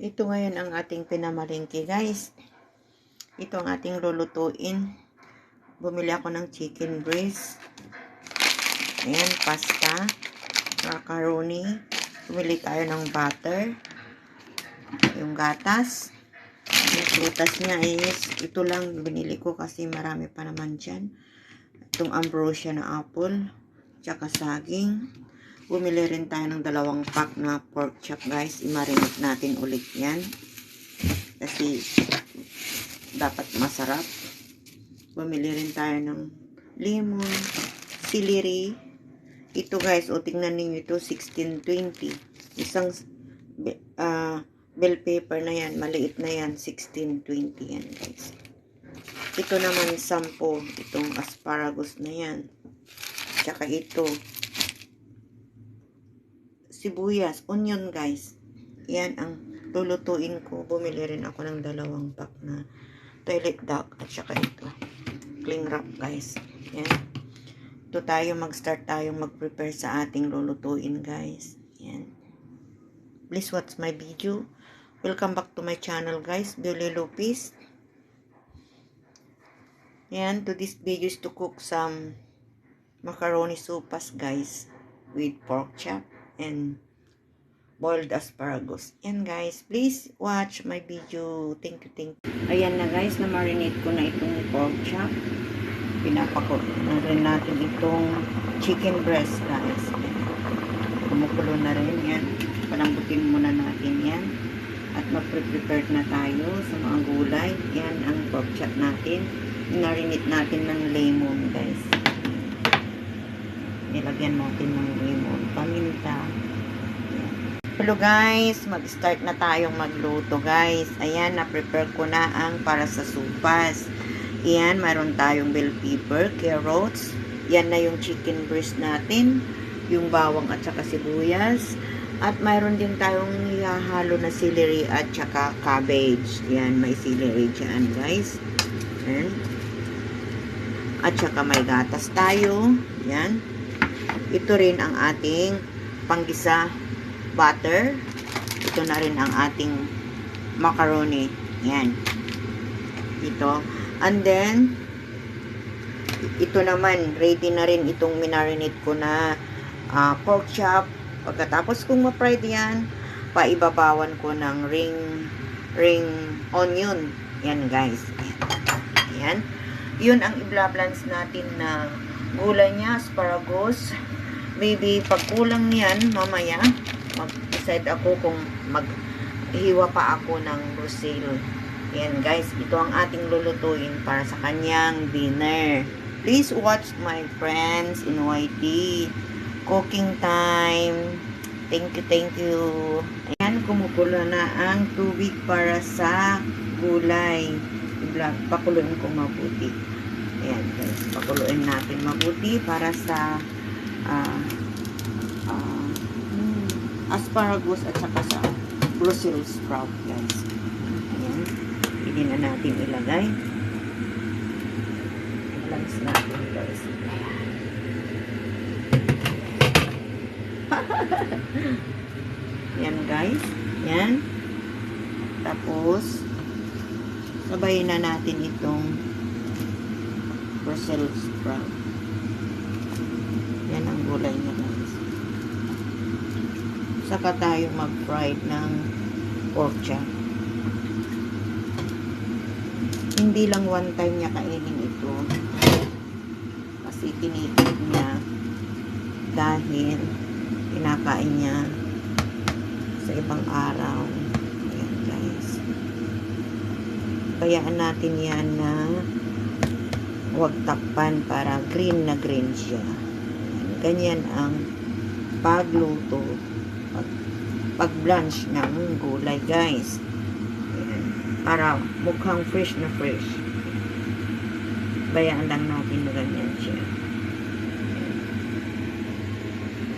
Ito ngayon ang ating pinamalingki, guys. Ito ang ating lulutuin. Bumili ako ng chicken breast. Ayan, pasta, macaroni. Bumili tayo ng butter. Yung gatas. Yung prutas niya is, ito lang binili ko kasi marami pa naman dyan. Itong ambrosia na apple. Tsaka saging. Bumili rin tayo ng 2 pack na pork chop, guys. I-marinate natin ulit yan. Kasi dapat masarap. Bumili rin tayo ng lemon, celery. Ito, guys, o tingnan niyo ito, 1620. Isang bell pepper na yan, maliit na yan, 1620 yan, guys. Ito naman 10, itong asparagus na yan. Tsaka ito, sibuyas, onion, guys. Yan ang lulutuin ko. Bumili rin ako ng 2 pack na toilet duck at saka ito cling wrap, guys. Yan. Ito tayo, mag-start tayong mag-prepare sa ating lulutuin, guys. Yan. Please watch my video. Welcome back to my channel, guys. Billy Lopez. Yan. To this video is to cook some macaroni sopas, guys, with pork chop and boiled asparagus. Yan, guys, please watch my video. Thank you, thank you. Ayan na, guys, na marinate ko na itong pork chop. Pinapako na rin natin itong chicken breast, guys. Kumukulo na rin yan. Palambutin muna natin yan. At mag-prepare na tayo sa mga gulay. Yan ang pork chop natin. Marinate natin ng lemon, guys. Nilagyan natin ng lemon, paminta. Hello, guys, mag-start na tayong magluto, guys. Ayan, na-prepare ko na ang para sa supas. Ayan, mayroon tayong bell pepper, carrots. Yan na yung chicken breast natin, yung bawang at saka sibuyas. At mayroon din tayong ihahalo na celery at saka cabbage. Yan, may celery dyan, guys. Ayan. At saka may gatas tayo. Yan. Ito rin ang ating panggisa butter. Ito na rin ang ating macaroni. Yan. Ito. And then, ito naman, ready na rin itong minarinate ko na pork chop. Pagkatapos kong ma-fried yan, paibabawan ko ng ring onion. Yan, guys. Yan. Yun ang i-balance natin na gulay niya, asparagus. Maybe pag kulang niyan, mamaya, mag-decide ako kung maghiwa pa ako ng Brussels. Yan, guys, ito ang ating lulutuin para sa kanyang dinner. Please watch my friends in YT. Cooking time. Thank you, thank you. Ayan, kumukulo na ang tubig para sa gulay. Pakuluin ko mabuti. Ayan, guys, pakuluin natin mabuti para sa asparagus at saka sa Brussels sprout, guys. Ayan, hindi na natin ilagay. I-balance natin, guys. Yan, guys. Yan. Tapos sabayin na natin itong Brussels sprout. Yan ang gulay niya, guys. Saka tayo mag-fried ng pork chop. Hindi lang one time niya kainin ito. Kasi tinipid niya dahil kinakain niya sa ibang araw. Ayan, guys. Bayaan natin yan na huwag takpan para green na green siya. Ganyan ang pagluto, pag-blanch ng gulay, guys. Ayan. Para mukhang fresh na fresh. Bayaan lang natin na ganyan siya. Ayan.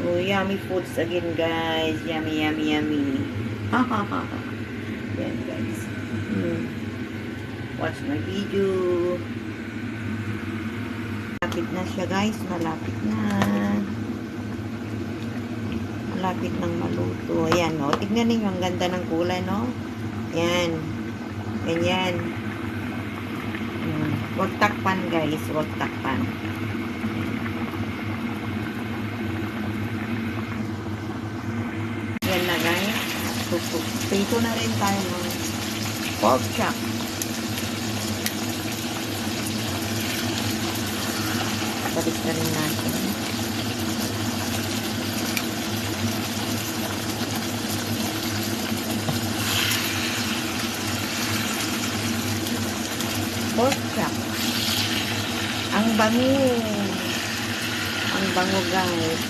Oh, yummy foods again, guys. Yummy, yummy, yummy. Ha, ha, ha, ha. Ayan, guys. Watch my video. Malapit na siya, guys. Malapit na. Malapit nang maluto. Ayan, no. Tignan niyo ang ganda ng kulay, no. Yan. Ganyan. Huwag takpan guys. Huwag takpan. Yan na guys. Prito na rin tayo ng pork chop. Balik na rin natin. Pork chop. Ang bango. Ang bango guys.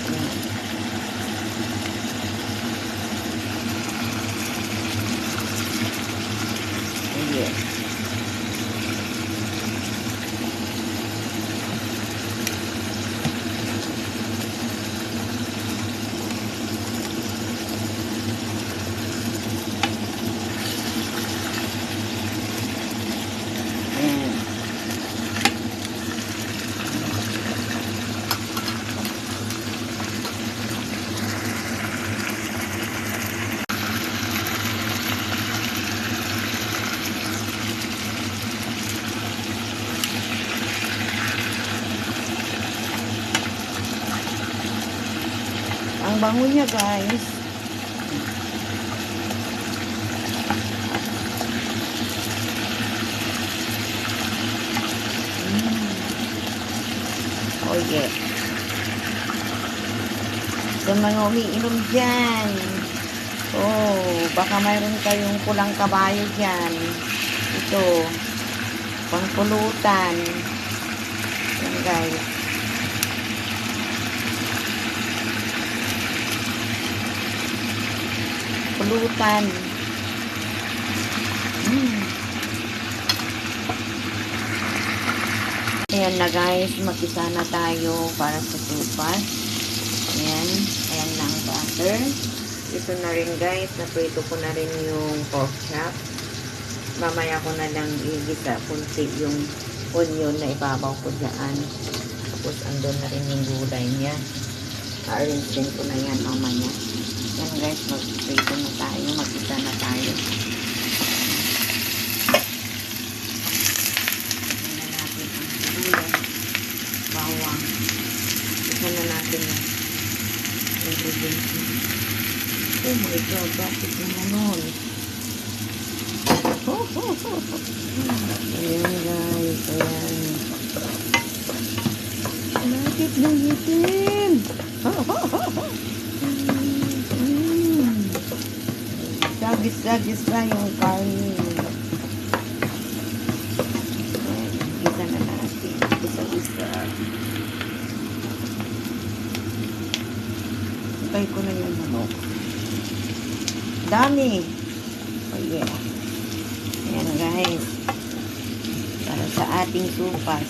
Yes. Ang bango niya guys. Oh yeah. Sa mga umiinom dyan. Oh, baka mayroon kayong kulang kabayo dyan. Ito. Pangpulutan. Yan guys. Pulutan. Ayan na guys, mag-isa na tayo para sa supas. Ayan, ayan na ang butter. Ito na rin guys, naprito ko na rin yung pork chop. Mamaya ko na lang igisa kunti yung onion na ibabaw ko dyan. Tapos andun na rin yung gulay niya. A-arrange din ko na yan mamaya. Yan guys, mag-prito na tayo, mag-isa na tayo. Tignan natin ang gulay, bawang. Tignan na natin yung ingredients. Oh my God, bakit yung ganon? Ayan guys, ayan. Bakit nangitim? Sagis-sagis na yung karne. Isa na natin. Isa-isa. Patay ko na yung manok. Dami. Oh yeah. Ayan guys. Para sa ating supas.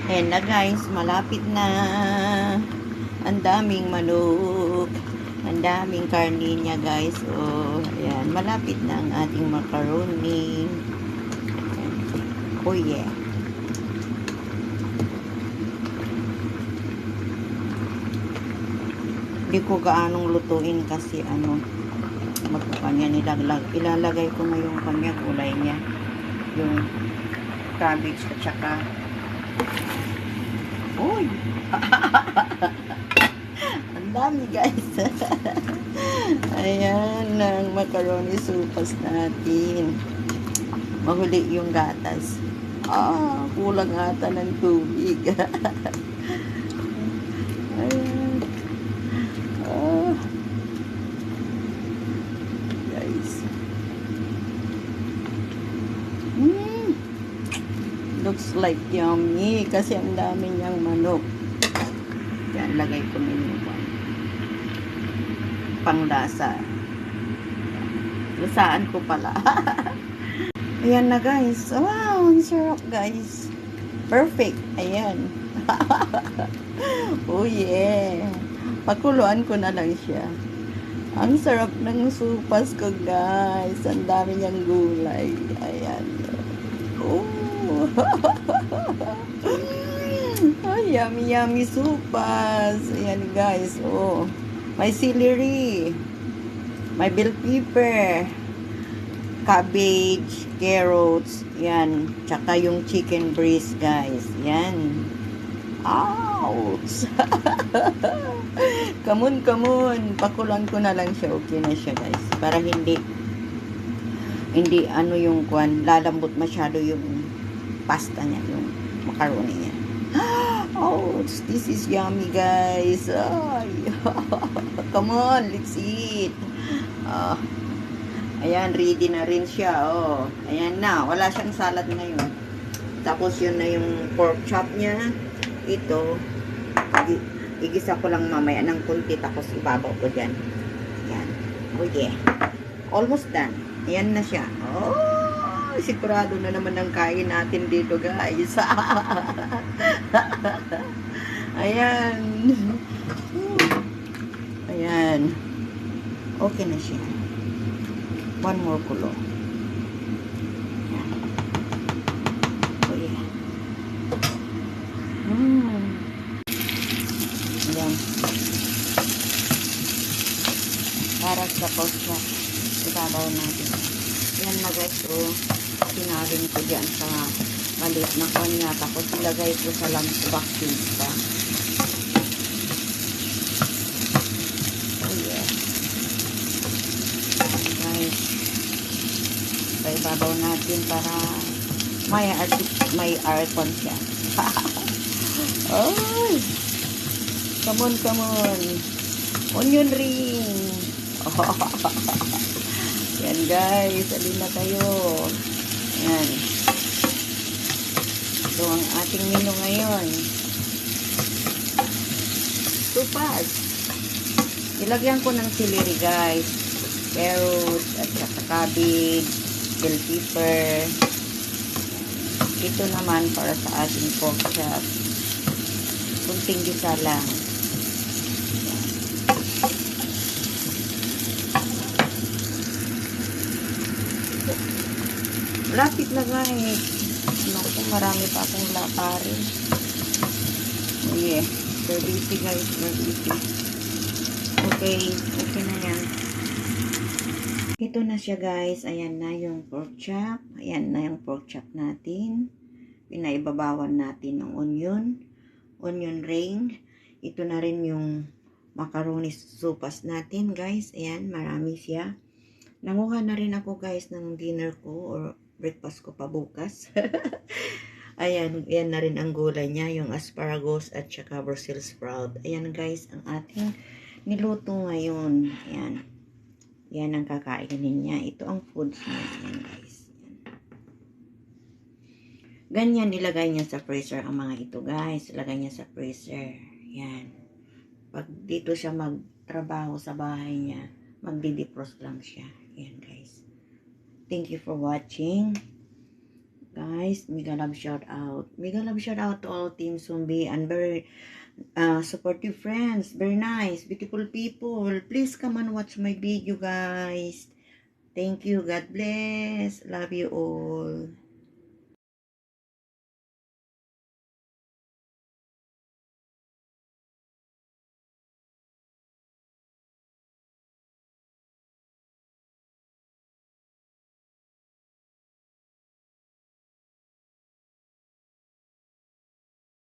Ayan na guys, malapit na. Ang daming manok. Ang daming karne niya guys. Oh, ayan, malapit na ang ating macaroni. Oh yeah. Hindi ko gaanong lutuin kasi magkanya ilalagay ko na yung kanya gulay niya. Yung cabbage at saka uy! Ang dami guys. Ayan ang macaroni supas natin. Mahuli yung gatas. Kulang ata ng tubig. Ayan. Guys. Looks like yummy kasi ang dami niyang manok. Yan, lagay ko na yung panglasa. Lasaan ko pala. Ayan na guys. Wow, ang sarap guys. Perfect. Ayan. Oh yeah. Pakuluan ko na lang siya. Ang sarap ng supas ko guys. Ang dami niyang gulay. Ayan. Oh. Yummy, yummy sopas. Ayan guys, oh. May celery. May bell pepper. Cabbage, carrots. Yan. Tsaka yung chicken breast guys. Yan. Ouch! Come on. Pakulan ko na lang siya. Okay na siya guys. Para hindi ano yung kwan. Lalambot masyado yung pasta niya. Yung macaroni niya. Oh, this is yummy guys. Ay. Come on, let's eat. Ayan, ready na rin siya. Oh, ayan na. Wala siyang salad ngayon. Tapos yun na yung pork chop niya. Ito, igisa ko lang mamaya ng kunti. Tapos ibabaw ko dyan. Ayan. Oh yeah. Almost done. Ayan na siya. Oh, sigurado na naman ang kain natin dito guys. Ayan. Ayan. Okay na siya. One more kulo. Ayan. Oh yeah. Ayan. Para sa post ibabaw natin. Yan na guys, oh. Sinalin ko dyan sa maliit na kanya. Tapos ilagay ko sa lunch box pa. Oh yeah. Guys. So, ibabaw natin para may aircon siya. Oh! Come on. Onion ring. Yan guys, alin na kayo. Yan. Ito ang ating menu ngayon. Sopas. Ilagyan ko ng celery guys. Carrots at saka cabbage, bell pepper. Ito naman para sa ating pork chop. Kunting gisa lang. Lapit na guys. Naku, marami pa akong laparin. Oh yeah. Very easy guys. Very easy. Okay. Okay na yan. Ito na siya guys. Ayan na yung pork chop. Ayan na yung pork chop natin. Pinaibabawan natin ng onion. Onion ring. Ito na rin yung macaroni sopas natin guys. Ayan. Marami siya. Nanguha na rin ako guys ng dinner ko or breakfast ko pa bukas. Ayan, yan na rin ang gulay niya, yung asparagus at saka Brussels sprout. Ayan guys, ang ating niluto ngayon. Ayan. Yan ang kakainin niya. Ito ang foods niya. Ayan guys. Ayan. Ganyan ilagay niya sa freezer ang mga ito guys. Ilagay niya sa freezer. Ayan. Pag dito siya magtrabaho sa bahay niya, magdi-defrost lang siya. Ayan guys. Thank you for watching. Guys, mega love shout out. Mega love shout out to all Team Zombie and very supportive friends. Very nice, beautiful people. Please come and watch my video guys. Thank you. God bless. Love you all.